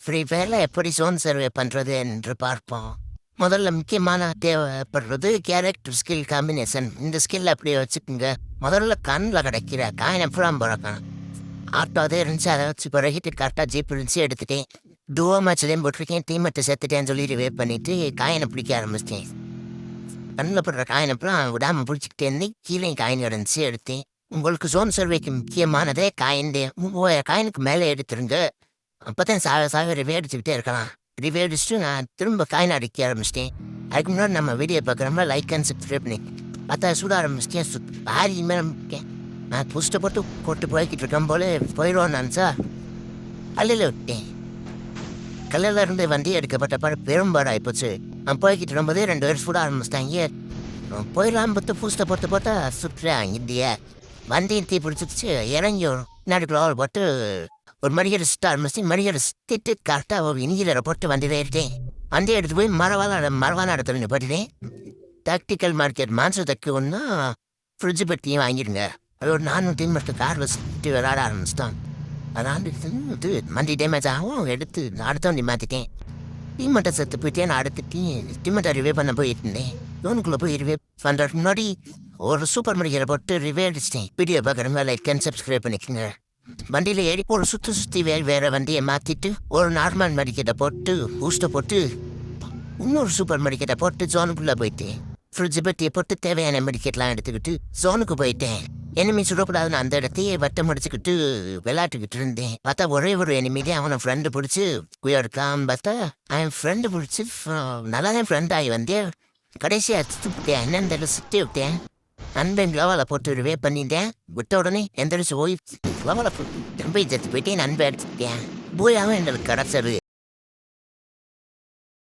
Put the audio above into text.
Free ஃபயரில் எப்படி zone survey பண்ணுறது என்று பார்ப்போம். முதல்ல முக்கியமான தேவைப்படுறது கேரக்டர் ஸ்கில் காம்பினேஷன். இந்த ஸ்கில் அப்படியே வச்சுக்கோங்க. முதல்ல கண்ணில் கிடைக்கிற காயினை புறம் பிறக்கணும். ஆட்டோ அதே இருந்துச்சு, அதை வச்சு பிறகிட்டு கரெக்டாக ஜீப் இருந்துச்சு எடுத்துட்டேன். டூவோ மேட்ச்லேயும் போட்டிருக்கேன். டீமேட்டை செத்துட்டேன்னு சொல்லிட்டு வெயிட் பண்ணிவிட்டு காயினை பிடிக்க ஆரம்பிச்சிட்டேன். கண்ணில் போடுற காயினை அப்புறம் விடாமல் பிடிச்சிக்கிட்டே இருந்து கீழே காயின் இருந்துச்சு எடுத்தேன். உங்களுக்கு ஜோன் சர்வேக்கு முக்கியமானதே காயின். 3000 காயினுக்கு மேலே எடுத்துருங்க. அப்போ தான் ரிவே அடிச்சுக்கிட்டே இருக்கலாம். ரிவே அடிச்சுட்டு நான் திரும்ப காயின் அடிக்க ஆரம்பிச்சிட்டேன். அதுக்கு முன்னாடி நம்ம வீடியோ பார்க்குறோம்னா லைக் அண்ட் சப்ஸ்கிரைப் பண்ணி பார்த்தா சுட ஆரம்பிச்சிட்டேன். பாரி மேலே இருக்கேன். நான் புஷ்டை போட்டு கொட்டு போய்கிட்டு இருக்கேன் போல போயிடுவோன்னு நினச்சா கல்லில் விட்டேன். கல்லில் இருந்து வண்டி எடுக்கப்பட்ட படம் பெரும்பாடாகி போச்சு. நான் போய்கிட்டு இருக்கும்போது 2 பேர் சுட ஆரம்பிச்சிட்டாங்க. போயிடலாம் பார்த்து பூஸ்ட்டை போட்டா சுற்றுறாங்க. இல்லையா வண்டியும் தீ பிடிச்சிச்சு. இறங்கி நாடுக்குள்ள போட்டு ஒரு மரியாதை சுட்ட ஆரம்பிச்சு மரியாதை சுத்திட்டு கரெக்டாக ஒரு இன்ஜினியரை போட்டு வண்டியில் ஏறிட்டேன். வண்டி எடுத்து போய் மரவான இடத்துல நிப்பாட்டிட்டேன். டாக்டிக்கல் மார்க்கெட் மான்சத்துக்கு ஒன்றா ஃப்ரிட்ஜு பெட்டியும் வாங்கிடுங்க. அது ஒரு 400 மட்டும் காரில் சுற்றி விளாட ஆரம்பிச்சிட்டான். அதான் வண்டி டேமேஜ் ஆகும் எடுத்து அடுத்த வண்டி மாற்றிட்டேன். டீமெட்டை செத்து போயிட்டே நான் அடுத்து டீமெட்டை ரிவே பண்ண போயிட்டு இருந்தேன். லோனுக்குள்ளே போய் ரிவே பண்ணுறதுக்கு முன்னாடி ஒரு சூப்பர் மார்க்கெட்டை போட்டு ரிவே அடிச்சிட்டேன். வீடியோ பார்க்குறவங்க லைக் அண்ட் சப்ஸ்கிரைப் பண்ணிக்கோங்க. வண்டியில் ஏறி ஒரு சுற்றி வேறு வண்டியை மாற்றிட்டு ஒரு நார்மல் மெடிக்கெட்டை போட்டு பூஸ்ட்டை போட்டு இன்னொரு சூப்பர் மெடிக்கெட்டை போட்டு ஜோனுக்குள்ளே போயிட்டேன். ஃப்ரிட்ஜ் பெட்டியை போட்டு தேவையான மெடிக்கெட்லாம் எடுத்துக்கிட்டு ஜோனுக்கு போயிட்டேன். எனிமி சுடக்கூடாதுன்னு அந்த இடத்தையே வட்டம் அடிச்சுக்கிட்டு விளையாட்டுக்கிட்டு இருந்தேன். பார்த்தா ஒரே ஒரு எனிமிலே அவனை ஃப்ரெண்டு பிடிச்சி இருக்கான். பார்த்தா அவன் ஃப்ரெண்டு பிடிச்சி நல்லா தான் ஃப்ரெண்ட் ஆகி வந்தேன். கடைசியாக சுற்றி என்னென்ன சுற்றி விட்டேன். நண்பன் லவாலை போட்டு ரிவே பண்ணிட்டேன். விட்ட உடனே எந்திரிச்சு போய் லவாலை போட்டு திரும்ப செத்து போயிட்டேன். நண்பன் எடுத்துக்கிட்டேன். போயாவும் எங்களுக்கு கிடச்சது.